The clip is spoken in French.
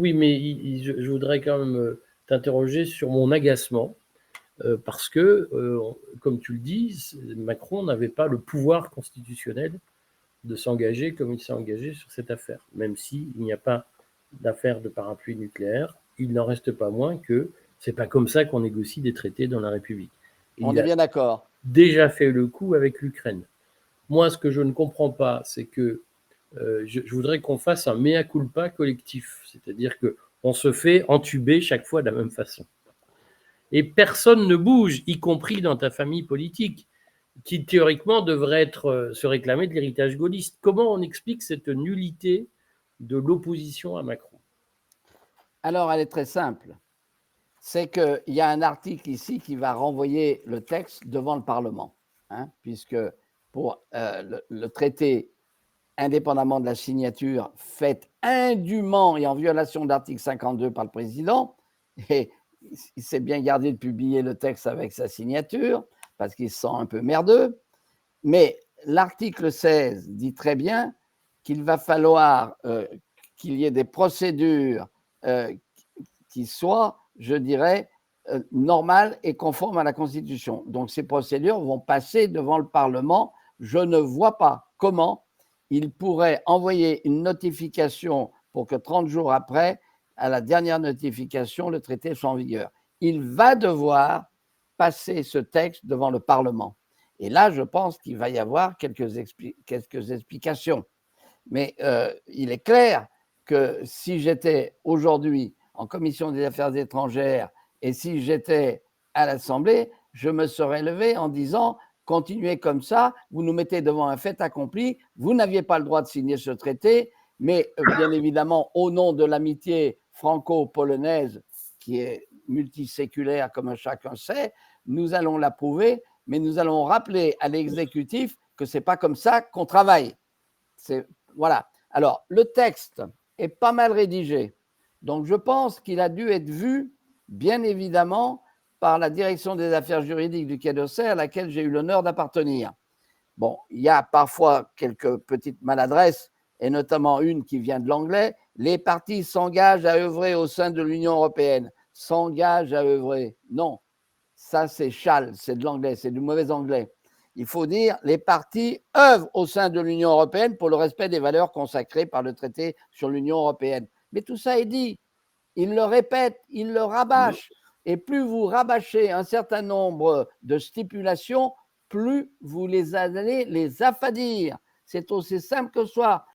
Oui, mais je voudrais quand même t'interroger sur mon agacement, parce que, comme tu le dis, Macron n'avait pas le pouvoir constitutionnel de s'engager comme il s'est engagé sur cette affaire. Même s'il n'y a pas d'affaire de parapluie nucléaire, il n'en reste pas moins que c'est pas comme ça qu'on négocie des traités dans la République. On Il est a bien d'accord. déjà fait le coup avec l'Ukraine. Moi, ce que je ne comprends pas, c'est que je voudrais qu'on fasse un mea culpa collectif, c'est-à-dire qu'on se fait entuber chaque fois de la même façon. Et personne ne bouge, y compris dans ta famille politique, qui théoriquement devrait se réclamer de l'héritage gaulliste. Comment on explique cette nullité de l'opposition à Macron? Alors, elle est très simple. C'est qu'il y a un article ici qui va renvoyer le texte devant le Parlement, hein, puisque pour le traité, indépendamment de la signature faite indûment et en violation de l'article 52 par le président, et il s'est bien gardé de publier le texte avec sa signature, parce qu'il se sent un peu merdeux, mais l'article 16 dit très bien qu'il va falloir qu'il y ait des procédures qui soient, je dirais, normales et conformes à la Constitution. Donc ces procédures vont passer devant le Parlement. Je ne vois pas comment il pourrait envoyer une notification pour que 30 jours après, à la dernière notification, le traité soit en vigueur. Il va devoir passer ce texte devant le Parlement. Et là, je pense qu'il va y avoir quelques explications. Mais il est clair que si j'étais aujourd'hui en commission des affaires étrangères et si j'étais à l'Assemblée, je me serais levé en disant continuez comme ça, vous nous mettez devant un fait accompli, vous n'aviez pas le droit de signer ce traité, mais bien évidemment, au nom de l'amitié franco-polonaise, qui est multiséculaire comme chacun sait, nous allons l'approuver, mais nous allons rappeler à l'exécutif que ce n'est pas comme ça qu'on travaille. Voilà. Alors, le texte est pas mal rédigé. Donc, je pense qu'il a dû être vu, bien évidemment, par la direction des affaires juridiques du Quai d'Orsay, à laquelle j'ai eu l'honneur d'appartenir. Bon, il y a parfois quelques petites maladresses, et notamment une qui vient de l'anglais. Les partis s'engagent à œuvrer au sein de l'Union européenne. S'engagent à œuvrer. Non, ça c'est châle, c'est de l'anglais, c'est du mauvais anglais. Il faut dire les partis œuvrent au sein de l'Union européenne pour le respect des valeurs consacrées par le traité sur l'Union européenne. Mais tout ça est dit. Ils le répètent, ils le rabâchent. Et plus vous rabâchez un certain nombre de stipulations, plus vous les allez les affadir. C'est aussi simple que ça.